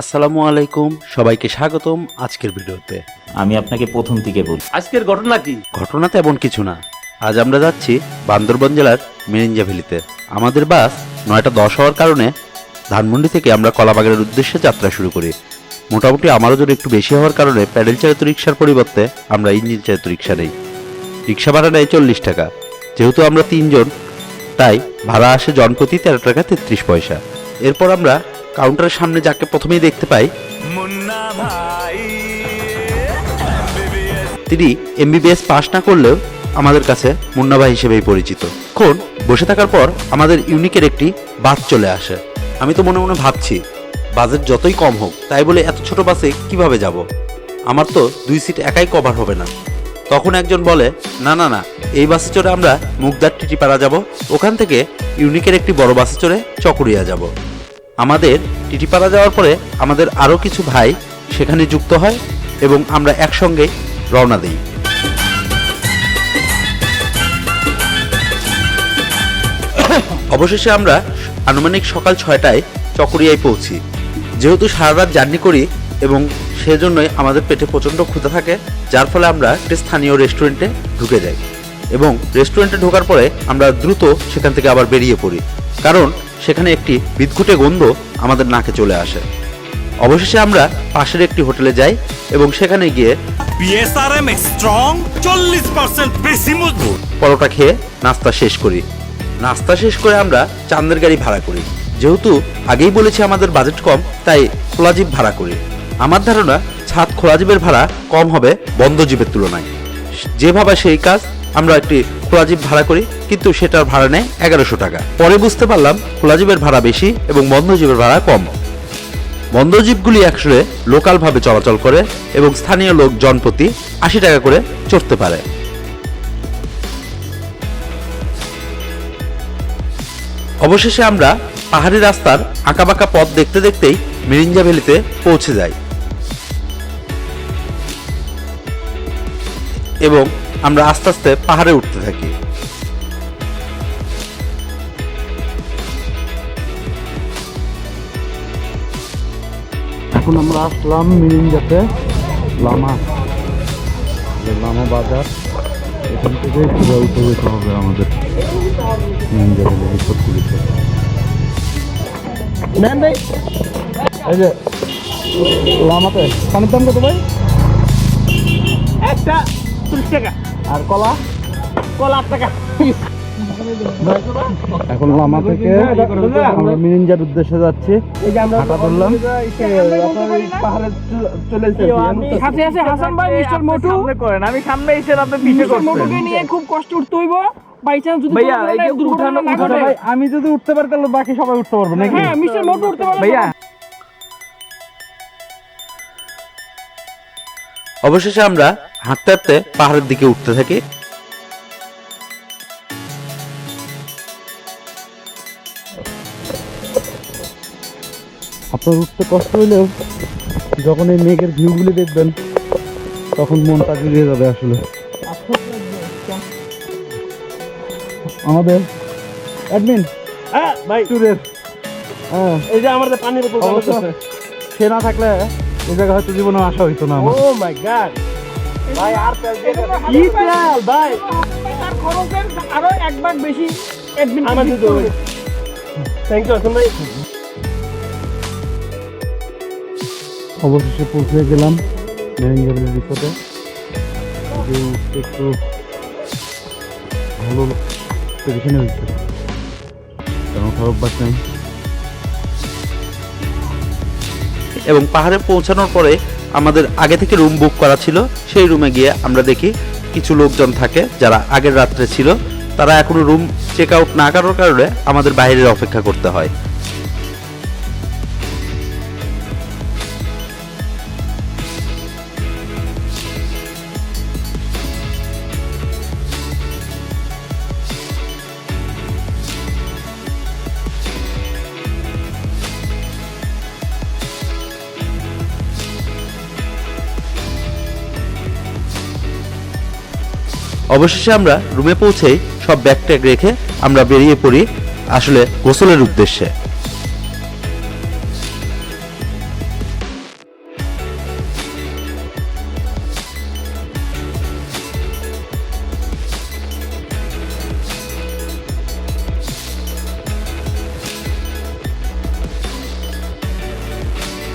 আসসালামু আলাইকুম, সবাইকে স্বাগতম আজকের ভিডিওতে। আমি আপনাকে প্রথম থেকে বলি, আজকের ঘটনা কি? ঘটনা তেমন কিছু না। আজ আমরা যাচ্ছি বান্দরবান জেলার মিরিঞ্জা ভ্যালিতে। আমাদের বাস 9:10 হওয়ার কারণে ধানমন্ডি থেকে আমরা কলাবাগানের উদ্দেশ্যে যাত্রা শুরু করি। মোটামুটি আমার ওজন একটু বেশি হওয়ার কারণে প্যাডেল চালিত রিক্সার পরিবর্তে আমরা ইঞ্জিন চালিত রিক্সা নেই। রিক্সা ভাড়া নেয় 40 টাকা। যেহেতু আমরা 3 জন, তাই ভাড়া আসে জনপ্রতি 13 টাকা 33 পয়সা। এরপর আমরা কাউন্টারের সামনে যাকে প্রথমেই দেখতে পাই, তিনি এমবিবিএস পাস না করলেও আমাদের কাছে মুন্না ভাই হিসেবেই পরিচিত। এখন বসে থাকার পর আমাদের ইউনিকের একটি বাস চলে আসে। আমি তো মনে মনে ভাবছি, বাজেট যতই কম হোক, তাই বলে এত ছোট বাসে কিভাবে যাব? আমার তো 2 সিট একাই কভার হবে না। তখন একজন বলে, না না না, এই বাসে চড়ে আমরা মুগদার টিটিপাড়া যাব, ওখান থেকে ইউনিকের একটি বড় বাসে চড়ে চকরিয়া যাব। আমাদের টিটিপাড়া যাওয়ার পরে আমাদের আরও কিছু ভাই সেখানে যুক্ত হয় এবং আমরা একসঙ্গে রওনা দিই। অবশেষে আমরা আনুমানিক সকাল 6টায় চকরিয়ায় পৌঁছি। যেহেতু সারা রাত জার্নি করি এবং সেজন্যই আমাদের পেটে প্রচণ্ড ক্ষুধা থাকে, যার ফলে আমরা একটি স্থানীয় রেস্টুরেন্টে ঢুকে যাই এবং রেস্টুরেন্টে ঢোকার পরে আমরা দ্রুত সেখান থেকে আবার বেরিয়ে পড়ি, কারণ সেখানে একটি বিদঘুটে গন্ধ আমাদের নাকে চলে আসে। অবশেষে আমরা পাশের একটি হোটেলে যাই এবং সেখানে গিয়ে বিএসআরএম স্ট্রং 40% বেশি মজবুত পরোটা খেয়ে নাস্তা শেষ করি। নাস্তা শেষ করে আমরা চাঁদের গাড়ি ভাড়া করি। যেহেতু আগেই বলেছি আমাদের বাজেট কম, তাই খোলা জিপ ভাড়া করি। আমার ধারণা ছাদ খোলা জিপের ভাড়া কম হবে বন্ধ জিপের তুলনায়। যেভাবে সেই কাজ, আমরা একটি খোলা জিপ ভাড়া করি, কিন্তু সেটার ভাড়া নেয় 1100 টাকা। পরে বুঝতে পারলাম খোলা জিপের ভাড়া বেশি এবং বন্ধ জিপের ভাড়া কম। বন্ধ জিপগুলি আসলে লোকালভাবে চলাচল করে এবং স্থানীয় লোক জনপ্রতি 80 টাকা করে চড়তে পারে। অবশেষে আমরা পাহাড়ি রাস্তার আঁকাবাঁকা পথ দেখতে দেখতেই মিরিঞ্জা ভ্যালিতে পৌঁছে যাই এবং আমরা আস্তে আস্তে পাহাড়ে উঠতে থাকি। এখন আমরা আসলাম মিরিঞ্জাতে, লামা বাজার। এখান থেকে ঘুরে উঠে যেতে হবে আমাদের মিরিঞ্জা ভ্যালির সত্যি কিছু। এই যে লামাতে পানির দাম কত ভাই? একটা 30 টাকা। আর কলা? কলা 8 টাকা। এখন লামা থেকে আমরা মিরিঞ্জার উদ্দেশ্যে যাচ্ছি। হাঁটা ধরলাম, পাহাড়ে চলে সাথে আছে হাসান ভাই, মিস্টার মোটু। সামনে করেন, আমি সামনে এসে আপনি পিছে মিস্টার করছেন। মোটুকে নিয়ে খুব কষ্ট উঠতে হইব। বাই চান্স যদি ভাইয়া, কোনো এই যে দুর্ঘটনা না ঘটে। ভাই, আমি যদি উঠতে পারি তাহলে বাকি সবাই উঠতে পারবে নাকি? হ্যাঁ, মিস্টার মোটু উঠতে পারবে ভাইয়া, অবশেষে আমরা হাঁটতে হাঁটতে পাহাড়ের দিকে উঠতে থাকি। আপনার উঠতে কষ্ট হইলেও যখন এই মেঘের ভিউগুলি দেখবেন তখন মনটা জুড়িয়ে যাবে। আসলে আমাদের অ্যাডমিন ভাই ট্যুরের এই যে আমাদের পানির বোতল অবশ্য সে না থাকলে এই জায়গায় হয়তো জীবনে আসা হইতো না আমার। ও মাই গড ভাই, আর তেল দিয়ে কি তেল ভাই? তার খরচের আরো 1 ভাগ বেশি অ্যাডমিন আমাদের তো থ্যাংক ইউ আসুন ভাই। অবশেষে পৌঁছে গেলাম মিরিঞ্জা ভ্যালি রিসোর্টে। একটু ভালো পজিশনে হয়েছে, কারণ খারাপ বাস নাই। এবং পাহাড়ে পৌঁছানোর পরে আমাদের আগে থেকে রুম বুক করা ছিল। সেই রুমে গিয়ে আমরা দেখি কিছু লোকজন থাকে যারা আগের রাত্রে ছিল, তারা এখনো রুম চেক আউট না করার কারণে আমাদের বাইরে অপেক্ষা করতে হয়। অবশেষে আমরা রুমে পৌঁছেই সব ব্যাগ ট্যাগ রেখে আমরা বেরিয়ে পড়ি আসলে গোসলের উদ্দেশ্যে।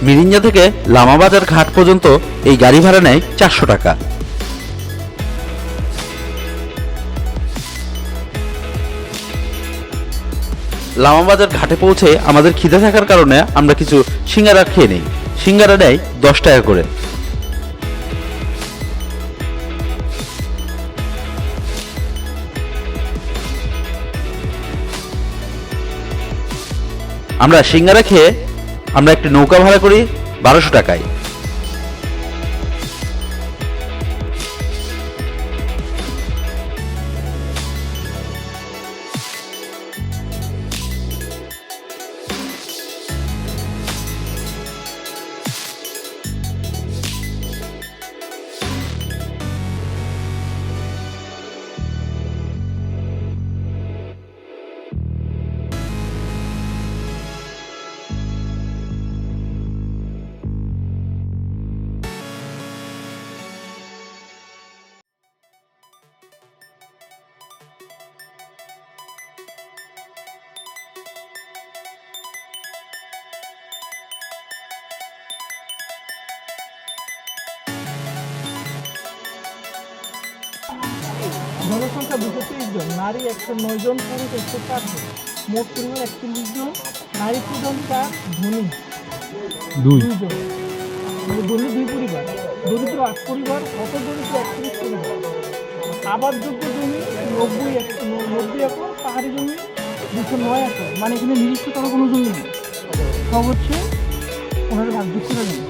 মিরিঞ্জা থেকে লামাবাজার ঘাট পর্যন্ত এই গাড়ি ভাড়া নেয় 400 টাকা। লামাবাজার ঘাটে পৌঁছে আমাদের খিদে থাকার কারণে আমরা কিছু সিঙ্গারা খেয়ে নিই। সিঙ্গারা নেয় 10 টাকা করে। আমরা সিঙ্গারা খেয়ে আমরা একটি নৌকা ভাড়া করি 1200 টাকায়। জনসংখ্যা 230 জন, নারী 109 জন, পুরুষ 104 জন, মোট পরিবার 41 জন। নারী জনসংখ্যা ধনী 2 জন, মানে ধনী 2 পরিবার, দরিদ্র 8 পরিবার, অত দরিদ্র 31 পরিবার। আবাদযোগ্য জমি 90 একর, পাহাড়ি জমি 209 একর। মানে এখানে নির্দিষ্ট কারো কোনো জমি নেই, সব হচ্ছে ওনারা ভাগযোগ করে নেই।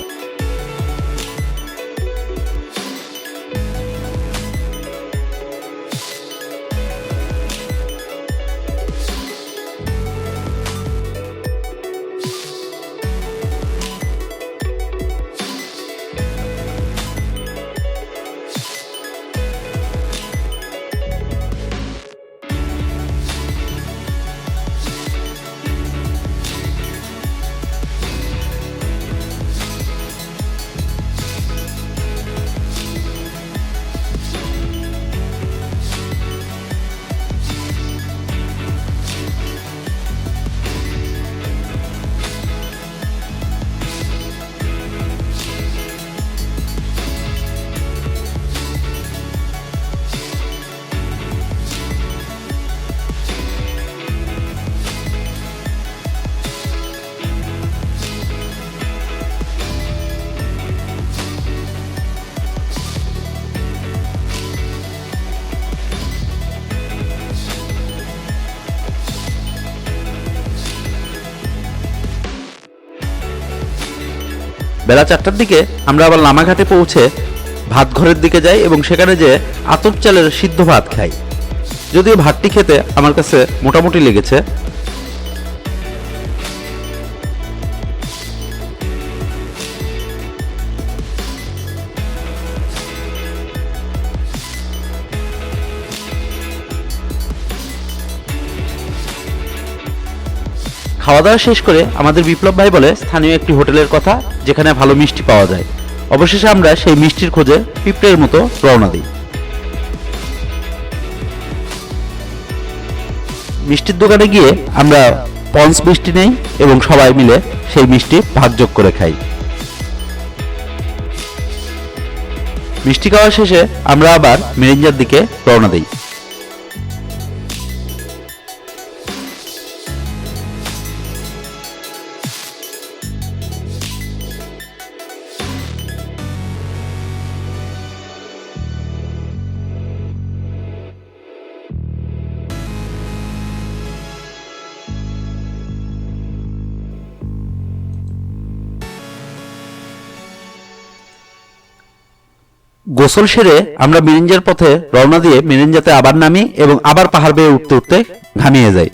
বেলা 4টার দিকে আমরা আবার লামাঘাটে পৌঁছে ভাত ঘরের দিকে যাই এবং সেখানে যে আতপ চালের সিদ্ধ ভাত খাই। যদিও ভাতটি খেতে আমার কাছে মোটামুটি লেগেছে। খাওয়া দাওয়া শেষ করে আমাদের বিপ্লব ভাই বলে স্থানীয় একটি হোটেলের কথা, যেখানে ভালো মিষ্টি পাওয়া যায়। অবশেষে আমরা সেই মিষ্টির খোঁজে পিঁপড়ের মতো রওনা দিই। মিষ্টির দোকানে গিয়ে আমরা পঞ্চ মিষ্টি নেই এবং সবাই মিলে সেই মিষ্টি ভাগযোগ করে খাই। মিষ্টি খাওয়া শেষে আমরা আবার মিরিঞ্জার দিকে রওনা দিই। গোসল সেরে আমরা মিরিঞ্জার পথে রওনা দিয়ে মিরিঞ্জাতে আবার নামি এবং আবার পাহাড় বেয়ে উঠতে উঠতে ঘামিয়ে যাই।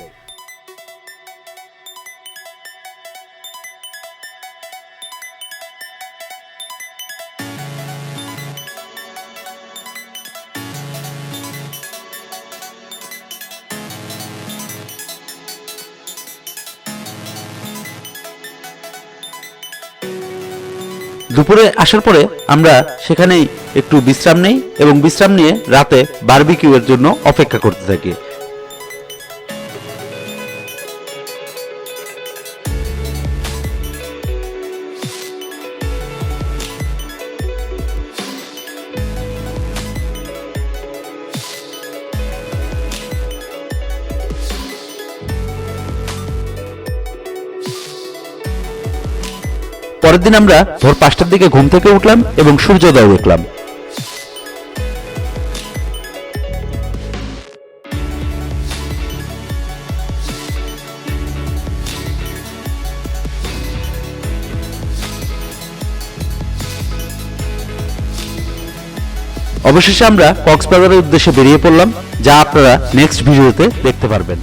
দুপুরে আসার পরে আমরা সেখানেই একটু বিশ্রাম নেই এবং বিশ্রাম নিয়ে রাতে বারবিকিউয়ের জন্য অপেক্ষা করতে থাকি। পরের দিন আমরা ভোর 5টার দিকে ঘুম থেকে উঠলাম এবং সূর্যোদয় দেখলাম। অবশেষে আমরা কক্সবাজারের উদ্দেশ্যে বেরিয়ে পড়লাম, যা আপনারা নেক্সট ভিডিওতে দেখতে পারবেন।